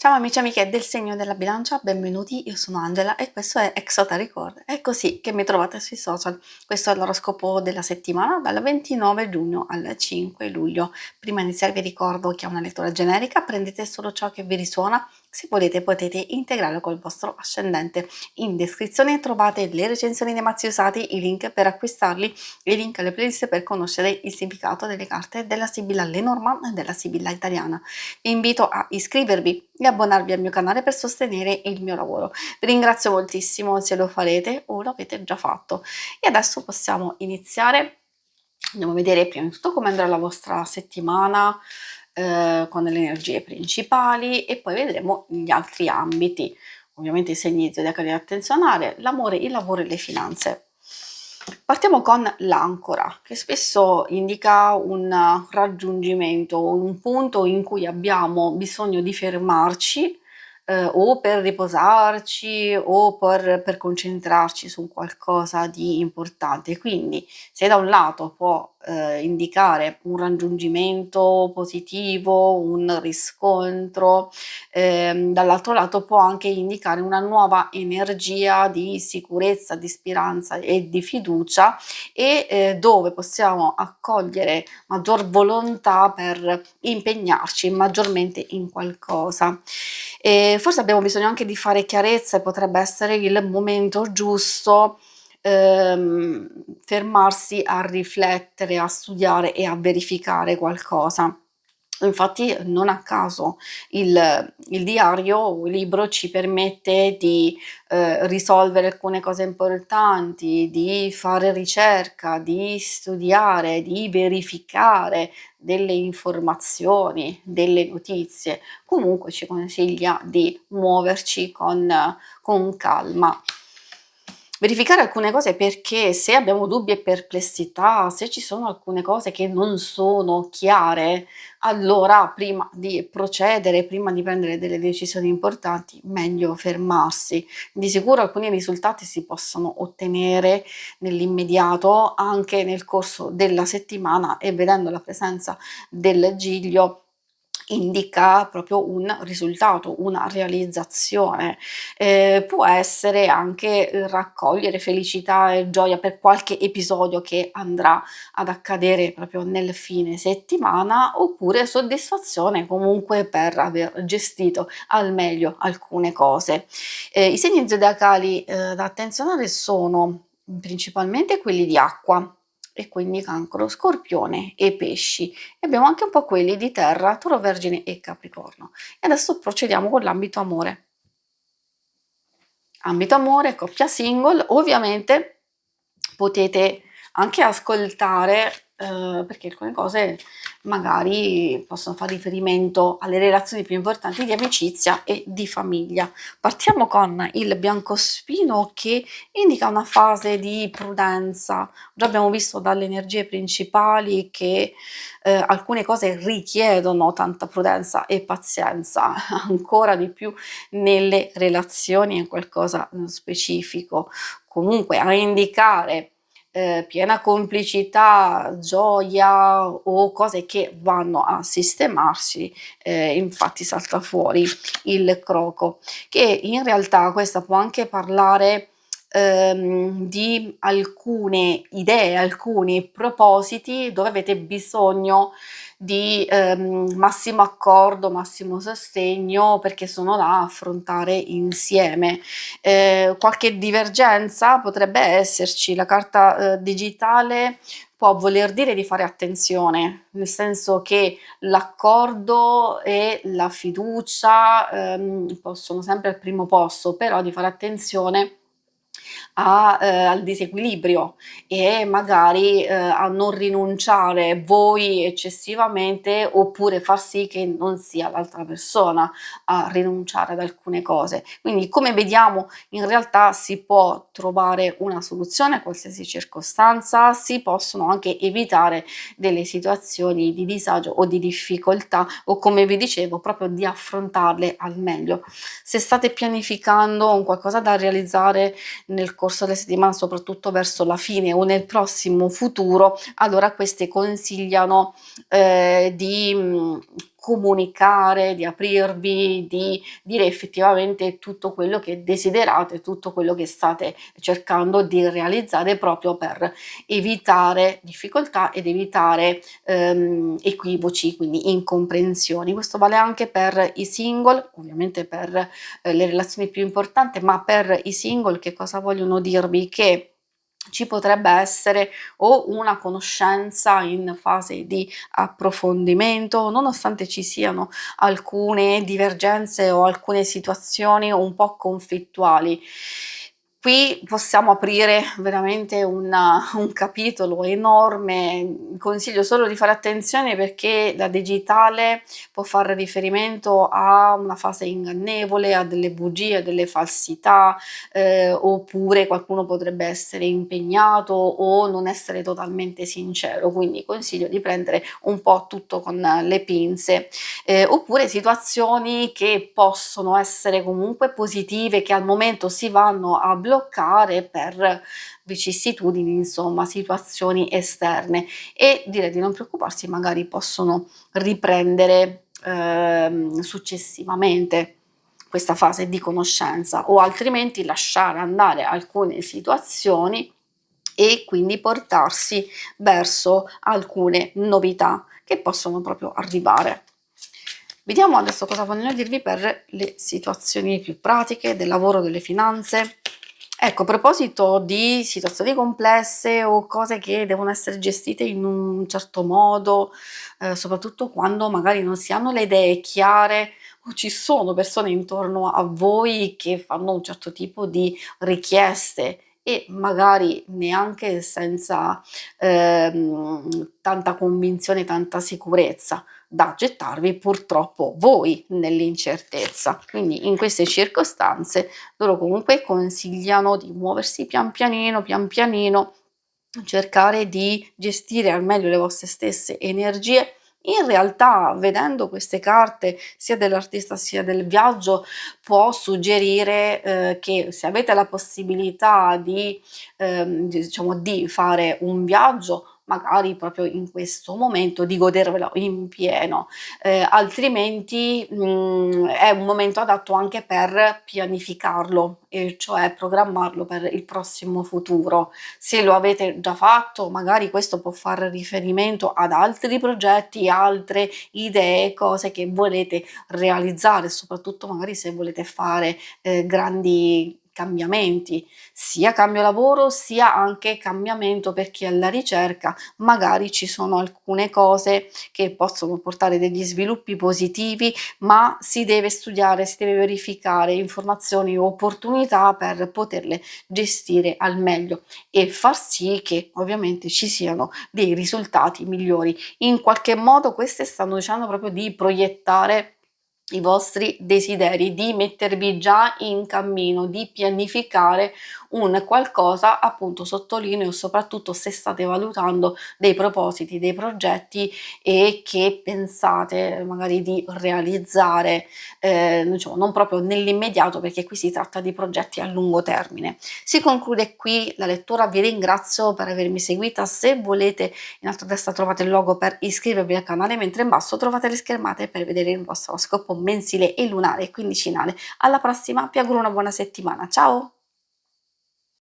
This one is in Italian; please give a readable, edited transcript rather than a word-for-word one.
Ciao amici e amiche del segno della bilancia, benvenuti, io sono Angela e questo è Exota Record. È così che mi trovate sui social. Questo è l'oroscopo della settimana dal 29 giugno al 5 luglio. Prima di iniziare vi ricordo che è una lettura generica, prendete solo ciò che vi risuona, se volete potete integrarlo col vostro ascendente. In descrizione trovate le recensioni dei mazzi usati, i link per acquistarli e i link alle playlist per conoscere il significato delle carte della Sibilla Lenormand e della Sibilla italiana. Vi invito a iscrivervi e abbonarvi al mio canale per sostenere il mio lavoro. Vi ringrazio moltissimo se lo farete o lo avete già fatto. E adesso possiamo iniziare. Andiamo a vedere prima di tutto come andrà la vostra settimana con le energie principali e poi vedremo gli altri ambiti. Ovviamente i segni zodiacali da attenzionare, l'amore, il lavoro e le finanze. Partiamo con l'ancora, che spesso indica un raggiungimento, un punto in cui abbiamo bisogno di fermarci, o per riposarci o per concentrarci su qualcosa di importante. Quindi se da un lato può indicare un raggiungimento positivo, un riscontro, dall'altro lato può anche indicare una nuova energia di sicurezza, di speranza e di fiducia e dove possiamo accogliere maggior volontà per impegnarci maggiormente in qualcosa. Forse abbiamo bisogno anche di fare chiarezza e potrebbe essere il momento giusto fermarsi a riflettere, a studiare e a verificare qualcosa. Infatti non a caso il diario o il libro ci permette di risolvere alcune cose importanti, di fare ricerca, di studiare, di verificare delle informazioni, delle notizie. Comunque ci consiglia di muoverci con calma. Verificare alcune cose perché se abbiamo dubbi e perplessità, se ci sono alcune cose che non sono chiare, allora prima di procedere, prima di prendere delle decisioni importanti, meglio fermarsi. Di sicuro alcuni risultati si possono ottenere nell'immediato, anche nel corso della settimana e vedendo la presenza del Giglio indica proprio un risultato, una realizzazione. Può essere anche raccogliere felicità e gioia per qualche episodio che andrà ad accadere proprio nel fine settimana, oppure soddisfazione comunque per aver gestito al meglio alcune cose. I segni zodiacali da attenzionare sono principalmente quelli di acqua e quindi Cancro, Scorpione e Pesci. E abbiamo anche un po' quelli di Terra, Toro, Vergine e Capricorno. E adesso procediamo con l'ambito amore. Ambito amore, coppia single, ovviamente potete anche ascoltare, perché alcune cose magari possono fare riferimento alle relazioni più importanti di amicizia e di famiglia. Partiamo con il biancospino che indica una fase di prudenza. Già abbiamo visto dalle energie principali che alcune cose richiedono tanta prudenza e pazienza, ancora di più nelle relazioni è qualcosa specifico. Comunque a indicare piena complicità, gioia o cose che vanno a sistemarsi, infatti salta fuori il croco, che in realtà questa può anche parlare di alcune idee, alcuni propositi dove avete bisogno di massimo accordo, massimo sostegno perché sono da affrontare insieme. Qualche divergenza potrebbe esserci, la carta digitale può voler dire di fare attenzione, nel senso che l'accordo e la fiducia possono sempre al primo posto, però di fare attenzione al disequilibrio e magari a non rinunciare voi eccessivamente oppure far sì che non sia l'altra persona a rinunciare ad alcune cose. Quindi come vediamo in realtà si può trovare una soluzione a qualsiasi circostanza, si possono anche evitare delle situazioni di disagio o di difficoltà o come vi dicevo proprio di affrontarle al meglio. Se state pianificando un qualcosa da realizzare nel corso della settimana, soprattutto verso la fine o nel prossimo futuro, allora queste consigliano di comunicare, di aprirvi, di dire effettivamente tutto quello che desiderate, tutto quello che state cercando di realizzare proprio per evitare difficoltà ed evitare equivoci, quindi incomprensioni. Questo vale anche per i single, ovviamente per le relazioni più importanti, ma per i single che cosa vogliono dirvi? Che ci potrebbe essere o una conoscenza in fase di approfondimento, nonostante ci siano alcune divergenze o alcune situazioni un po' conflittuali. Qui possiamo aprire veramente un capitolo enorme, consiglio solo di fare attenzione perché la digitale può fare riferimento a una fase ingannevole, a delle bugie, a delle falsità, oppure qualcuno potrebbe essere impegnato o non essere totalmente sincero, quindi consiglio di prendere un po' tutto con le pinze, oppure situazioni che possono essere comunque positive, che al momento si vanno a bloccare per vicissitudini, insomma, situazioni esterne e direi di non preoccuparsi, magari possono riprendere successivamente questa fase di conoscenza o altrimenti lasciare andare alcune situazioni e quindi portarsi verso alcune novità che possono proprio arrivare. Vediamo adesso cosa vogliono dirvi per le situazioni più pratiche del lavoro, delle finanze. Ecco, a proposito di situazioni complesse o cose che devono essere gestite in un certo modo, soprattutto quando magari non si hanno le idee chiare o ci sono persone intorno a voi che fanno un certo tipo di richieste e magari neanche senza tanta convinzione, tanta sicurezza da gettarvi purtroppo voi nell'incertezza. Quindi in queste circostanze loro comunque consigliano di muoversi pian pianino, cercare di gestire al meglio le vostre stesse energie. In realtà, vedendo queste carte, sia dell'artista sia del viaggio, può suggerire che se avete la possibilità diciamo, di fare un viaggio, magari proprio in questo momento di godervelo in pieno, altrimenti è un momento adatto anche per pianificarlo, e cioè programmarlo per il prossimo futuro. Se lo avete già fatto, magari questo può far riferimento ad altri progetti, altre idee, cose che volete realizzare, soprattutto magari se volete fare grandi cambiamenti, sia cambio lavoro sia anche cambiamento per chi è alla ricerca, magari ci sono alcune cose che possono portare degli sviluppi positivi, ma si deve studiare, si deve verificare informazioni o opportunità per poterle gestire al meglio e far sì che ovviamente ci siano dei risultati migliori. In qualche modo queste stanno dicendo proprio di proiettare i vostri desideri, di mettervi già in cammino, di pianificare un qualcosa, appunto sottolineo, soprattutto se state valutando dei propositi, dei progetti e che pensate magari di realizzare, diciamo, non proprio nell'immediato, perché qui si tratta di progetti a lungo termine. Si conclude qui la lettura, vi ringrazio per avermi seguita. Se volete, in alto a destra trovate il logo per iscrivervi al canale, mentre in basso trovate le schermate per vedere il vostro scopo mensile e lunare e quindicinale. Alla prossima, vi auguro una buona settimana, ciao!